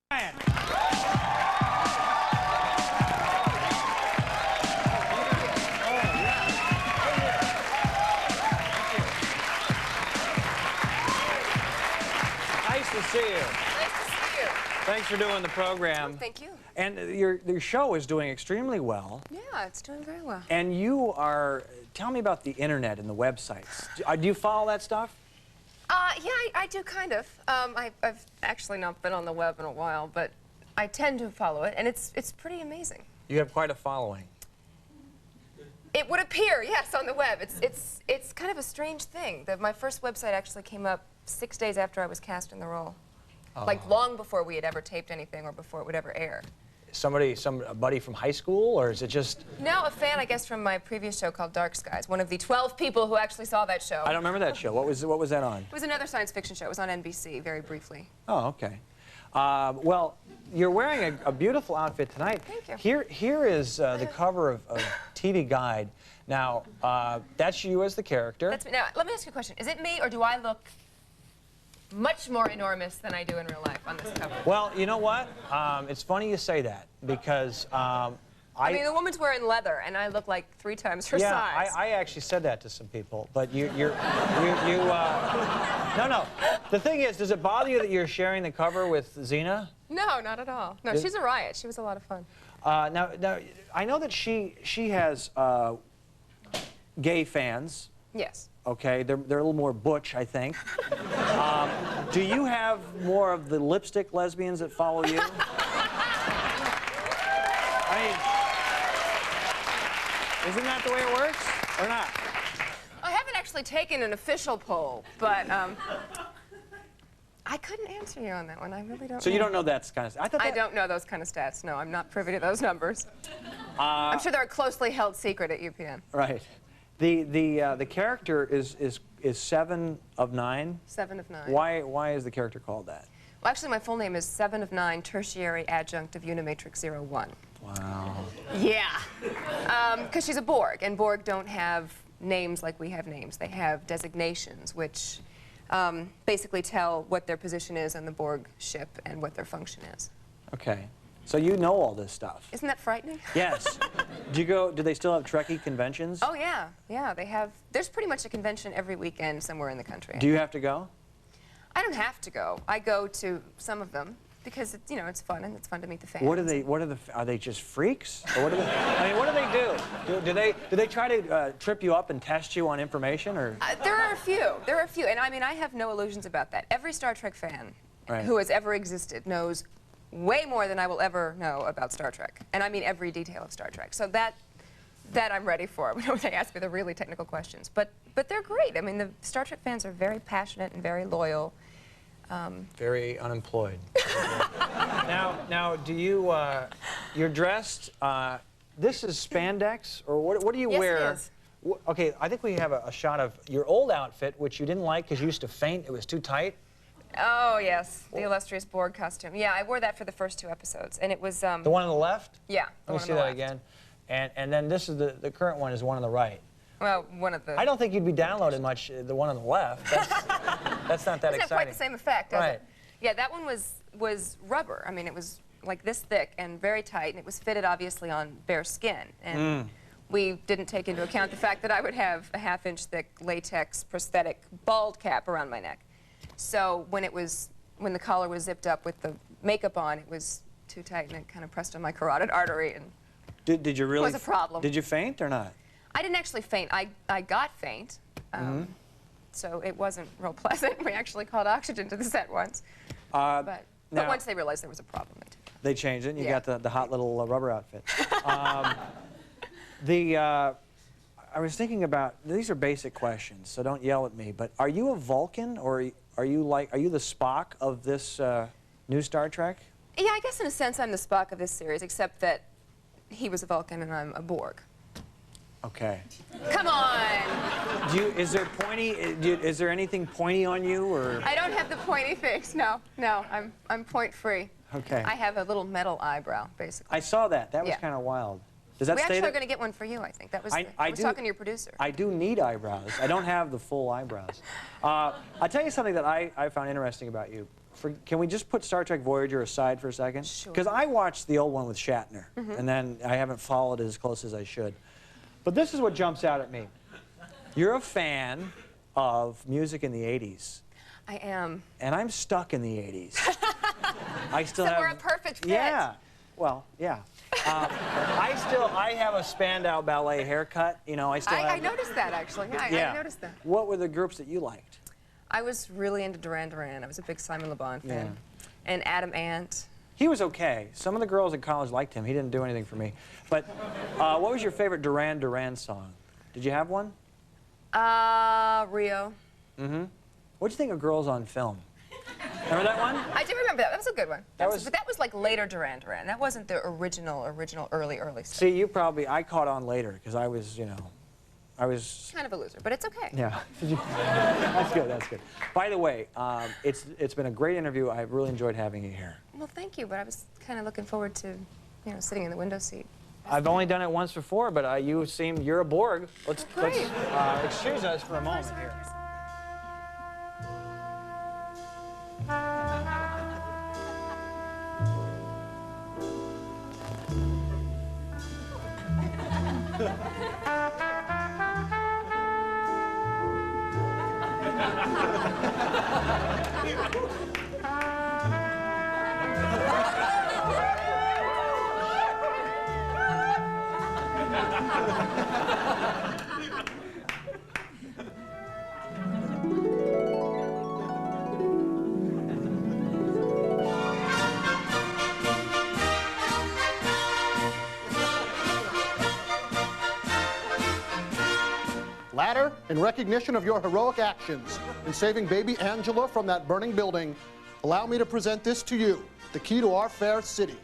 Nice to see you. Nice to see you. Thanks for doing the program. Oh, thank you. And your show is doing extremely well. Yeah, it's doing very well. And you are, tell me about the internet and the websites. Do you follow that stuff? Yeah, I do kind of. I've actually not been on the web in a while, but I tend to follow it, and it's pretty amazing. You have quite a following. It would appear, yes, on the web. It's kind of a strange thing. My first website actually came up 6 days after I was cast in the role. Like long before we had ever taped anything or before it would ever air. A buddy from high school, or is it just... No, a fan, I guess, from my previous show called Dark Skies, one of the 12 people who actually saw that show. I don't remember that show. What was that on? It was another science fiction show. It was on NBC, very briefly. Oh, okay. Well, you're wearing a beautiful outfit tonight. Thank you. Here is the cover of TV Guide. Now, that's you as the character. That's me. Now, let me ask you a question. Is it me, or do I look much more enormous than I do in real life on this cover? Well, you know what? It's funny you say that, because I mean, the woman's wearing leather, and I look like 3 times her size. I actually said that to some people, but no. The thing is, does it bother you that you're sharing the cover with Xena? No, not at all. No, she's a riot. She was a lot of fun. Now, I know that she has gay fans. Yes. Okay, they're a little more butch, I think. Do you have more of the lipstick lesbians that follow you? I mean, isn't that the way it works, or not? I haven't actually taken an official poll, but I couldn't answer you on that one. I really don't. So you don't know that kind of stuff? I don't know those kind of stats. No, I'm not privy to those numbers. I'm sure they're a closely held secret at UPN. Right. The character is 7 of 9. 7 of 9. Why is the character called that? Well, actually, my full name is 7 of 9 Tertiary Adjunct of Unimatrix 01. Wow. Yeah. Because she's a Borg, and Borg don't have names like we have names. They have designations, which basically tell what their position is on the Borg ship and what their function is. Okay. So you know all this stuff. Isn't that frightening? Yes. Do they still have Trekkie Conventions? Oh, yeah. Yeah, they have. There's pretty much a convention every weekend somewhere in the country. Do you have to go? I don't have to go. I go to some of them because it's, it's fun, and it's fun to meet the fans. Are they just freaks? Or what do they, I mean, what do they do? Do they try to trip you up and test you on information, or? There are a few. There are a few, and I mean, I have no illusions about that. Every Star Trek fan who has ever existed knows way more than I will ever know about Star Trek, and I mean every detail of Star Trek. So that I'm ready for when they ask me the really technical questions. But they're great. I mean, the Star Trek fans are very passionate and very loyal. Very unemployed. Now, do you? You're dressed. This is spandex, or what do you wear? Yes, it is. Okay, I think we have a shot of your old outfit, which you didn't like because you used to faint. It was too tight. Oh, yes, the illustrious Borg costume. Yeah, I wore that for the first 2 episodes, and it was... The one on the left? Yeah, the one on the left. Let me see that again. And then this is the current one is one on the right. Well, one of the... I don't think you'd be downloading much the one on the left. That's not that exciting. Doesn't have quite the same effect, does it? Right. Yeah, that one was rubber. I mean, it was like this thick and very tight, and it was fitted, obviously, on bare skin. And we didn't take into account the fact that I would have a ½ inch thick latex prosthetic bald cap around my neck. So when the collar was zipped up with the makeup on, it was too tight, and it kind of pressed on my carotid artery, and did you really? It was a problem. Did you faint or not? I didn't actually faint. I got faint, so it wasn't real pleasant. We actually called oxygen to the set once, but once they realized there was a problem, they changed it. And you got the hot little rubber outfit. I was thinking about, these are basic questions, so don't yell at me, but are you a Vulcan, or are you the Spock of this new Star Trek? Yeah, I guess in a sense I'm the Spock of this series, except that he was a Vulcan and I'm a Borg. Okay. Come on! Is there anything pointy on you, or? I don't have the pointy things, no. I'm point free. Okay. I have a little metal eyebrow, basically. I saw that. That was kind of wild. Does that we stay actually are going to get one for you, I think. That was I was talking to your producer. I do need eyebrows. I don't have the full eyebrows. I'll tell you something that I found interesting about you. can we just put Star Trek Voyager aside for a second? Sure. Because I watched the old one with Shatner, and then I haven't followed it as close as I should. But this is what jumps out at me. You're a fan of music in the 80s. I am. And I'm stuck in the 80s. I still So have... we're a perfect fit. Yeah. Well, yeah. I have a Spandau Ballet haircut. You know, I still have... I noticed that, actually. Yeah, I noticed that. What were the groups that you liked? I was really into Duran Duran. I was a big Simon Le Bon fan. Yeah. And Adam Ant. He was okay. Some of the girls in college liked him. He didn't do anything for me. But what was your favorite Duran Duran song? Did you have one? Rio. Mm-hmm. What'd you think of Girls on Film? Remember that one? I do remember that. That was a good one. But that was like later Duran Duran. That wasn't the original, early stuff. See, you probably... I caught on later because I was, you know... I was... Kind of a loser, but it's okay. Yeah. That's good, that's good. By the way, it's been a great interview. I've really enjoyed having you here. Well, thank you, but I was kind of looking forward to, you know, sitting in the window seat. I've only done it once before, but you're a Borg. Let's excuse us for a moment here. Ladder, in recognition of your heroic actions in saving baby Angela from that burning building, allow me to present this to you, the key to our fair city.